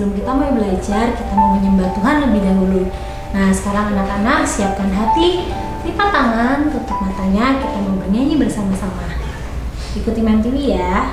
sebelum kita mulai belajar, kita mau menyembah Tuhan lebih dahulu. Nah, sekarang anak-anak siapkan hati, lipat tangan, tutup matanya, kita mau bernyanyi bersama-sama. Ikuti MTV ya.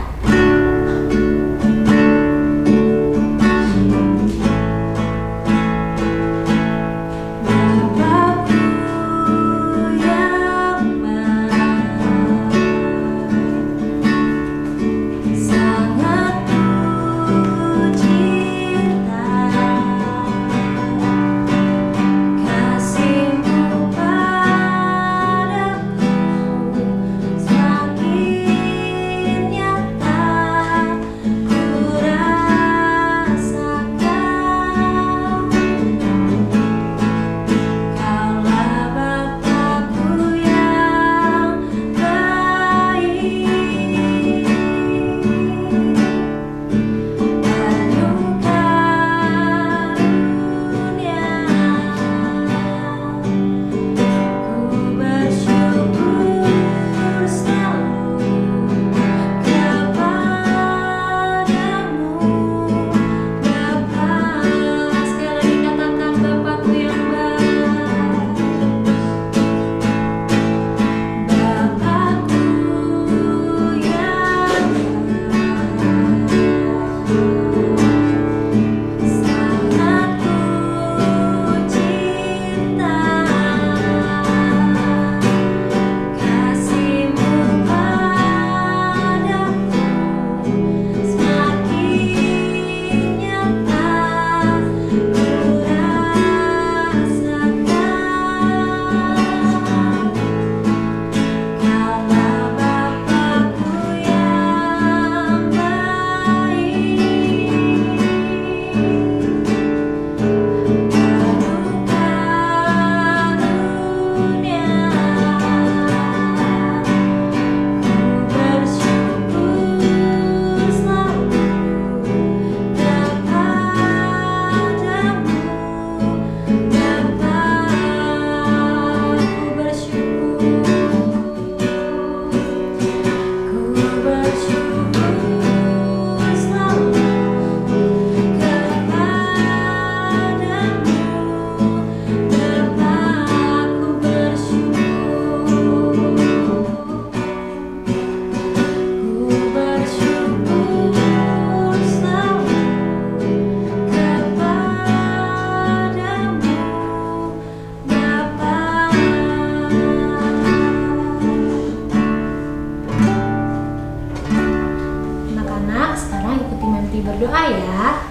Berdoa ya.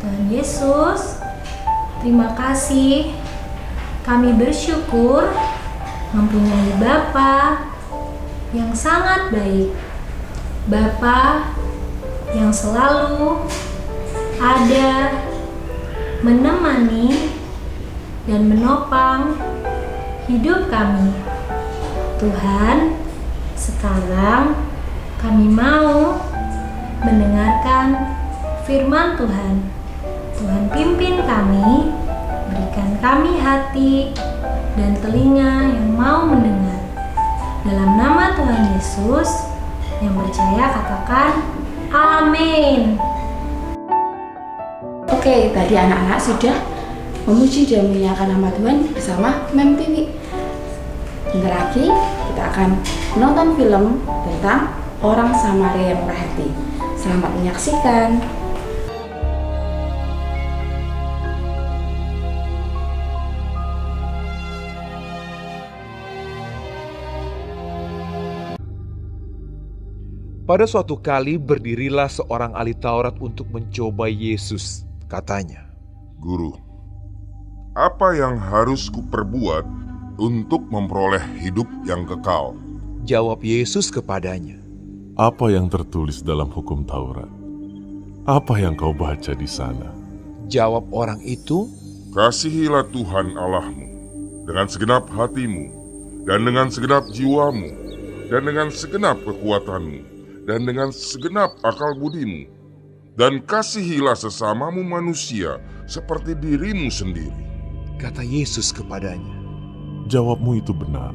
Tuhan Yesus, terima kasih. Kami bersyukur mempunyai Bapa yang sangat baik. Bapa yang selalu ada menemani dan menopang hidup kami. Tuhan, sekarang kami mau mendengarkan firman Tuhan. Tuhan pimpin kami, berikan kami hati dan telinga yang mau mendengar. Dalam nama Tuhan Yesus, yang percaya katakan amin. Oke, tadi anak-anak sudah memuji dan memuliakan nama Tuhan bersama MTV. Bentar lagi kita akan menonton film tentang orang Samaria yang murah hati. Selamat menyaksikan. Pada suatu kali berdirilah seorang ahli Taurat untuk mencoba Yesus. Katanya, "Guru, apa yang harus kuperbuat untuk memperoleh hidup yang kekal?" Jawab Yesus kepadanya, "Apa yang tertulis dalam hukum Taurat? Apa yang kau baca di sana?" Jawab orang itu, "Kasihilah Tuhan Allahmu dengan segenap hatimu, dan dengan segenap jiwamu, dan dengan segenap kekuatanmu, dan dengan segenap akal budimu, dan kasihilah sesamamu manusia seperti dirimu sendiri." Kata Yesus kepadanya, "Jawabmu itu benar.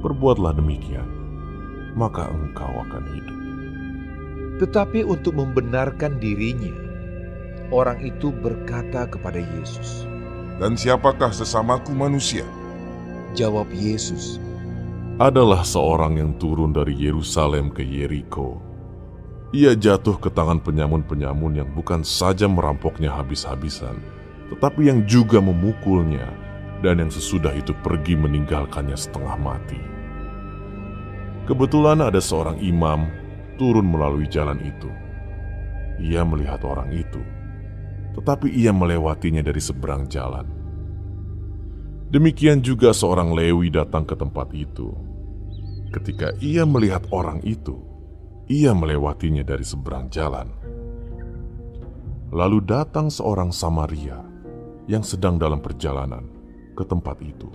Perbuatlah demikian, maka engkau akan hidup." Tetapi untuk membenarkan dirinya, Orang itu berkata kepada Yesus. Dan siapakah sesamaku manusia? Jawab Yesus, Adalah seorang yang turun dari Yerusalem ke Yeriko. Ia jatuh ke tangan penyamun-penyamun yang bukan saja merampoknya habis-habisan, tetapi yang juga memukulnya, dan yang sesudah itu pergi meninggalkannya setengah mati. Kebetulan ada seorang imam turun melalui jalan itu. Ia melihat orang itu, tetapi ia melewatinya dari seberang jalan. Demikian juga seorang Lewi datang ke tempat itu. Ketika ia melihat orang itu, ia melewatinya dari seberang jalan. Lalu datang seorang Samaria yang sedang dalam perjalanan ke tempat itu.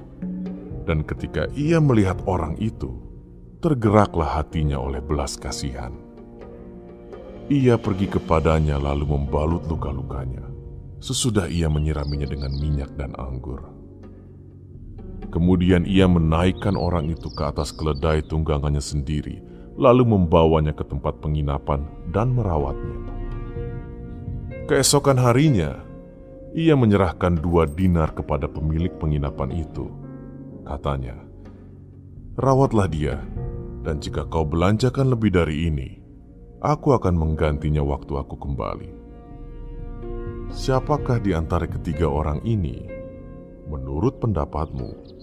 Dan ketika ia melihat orang itu, tergeraklah hatinya oleh belas kasihan. Ia pergi kepadanya lalu membalut luka-lukanya, sesudah ia menyiraminya dengan minyak dan anggur. Kemudian ia menaikkan orang itu ke atas keledai tunggangannya sendiri, lalu membawanya ke tempat penginapan dan merawatnya. Keesokan harinya, ia menyerahkan 2 dinar kepada pemilik penginapan itu. Katanya, "Rawatlah dia, dan jika kau belanjakan lebih dari ini, aku akan menggantinya waktu aku kembali." Siapakah di antara ketiga orang ini, menurut pendapatmu,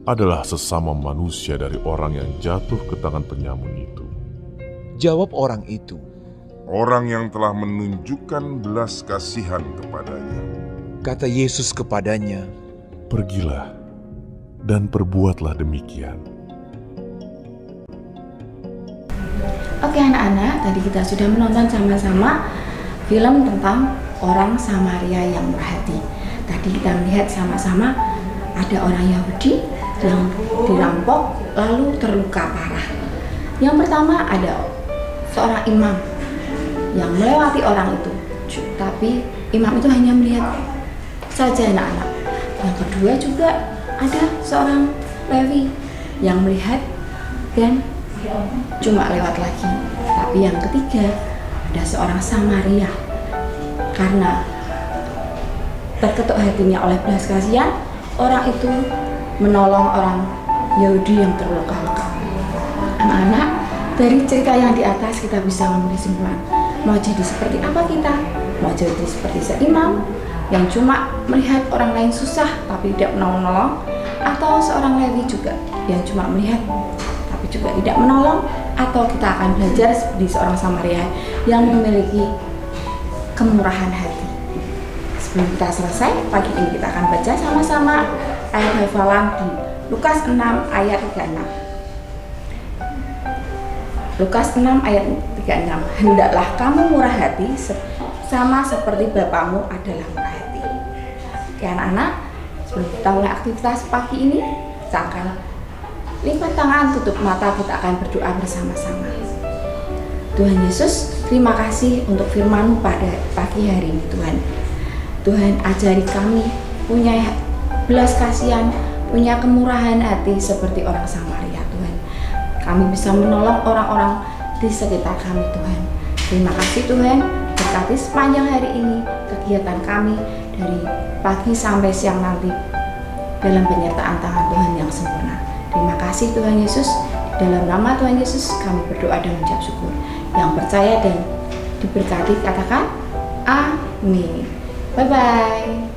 adalah sesama manusia dari orang yang jatuh ke tangan penyamun itu? Jawab orang itu, Orang yang telah menunjukkan belas kasihan kepadanya. kata Yesus kepadanya, Pergilah dan perbuatlah demikian. Oke anak-anak, tadi kita sudah menonton sama-sama film tentang orang Samaria yang murah hati. Tadi kita melihat sama-sama ada orang Yahudi yang dirampok lalu terluka parah. Yang pertama ada seorang imam yang melewati orang itu, tapi imam itu hanya melihat saja anak-anak. Yang kedua juga ada seorang Lewi yang melihat dan cuma lewat lagi. Tapi yang ketiga ada seorang Samaria, karena terketuk hatinya oleh belas kasihan, orang itu menolong orang Yahudi yang terluka-luka. Anak-anak, dari cerita yang di atas kita bisa mengambil kesimpulan, mau jadi seperti apa kita? Mau jadi seperti seimam yang cuma melihat orang lain susah tapi tidak menolong, atau seorang Lewi juga yang cuma melihat tapi juga tidak menolong, atau kita akan belajar seperti seorang Samaria yang memiliki kemurahan hati. Sebelum kita selesai, pagi ini kita akan baca sama-sama ayat hafalan di Lukas 6 ayat 36. Lukas 6 ayat 36. Hendaklah kamu murah hati sama seperti Bapamu adalah murah hati. Oke anak-anak, sebelum kita mulai aktivitas pagi ini, kita akan lipat tangan, tutup mata, kita akan berdoa bersama-sama. Tuhan Yesus, terima kasih untuk firman-Mu pada pagi hari ini Tuhan. Tuhan, ajari kami punya belas kasihan, punya kemurahan hati seperti orang Samaria Tuhan. Kami bisa menolong orang-orang di sekitar kami Tuhan. Terima kasih Tuhan, berkati sepanjang hari ini kegiatan kami dari pagi sampai siang nanti dalam penyertaan tangan Tuhan yang sempurna. Terima kasih Tuhan Yesus, dalam nama Tuhan Yesus kami berdoa dan mengucap syukur. Yang percaya dan diberkati katakan amin. Bye-bye.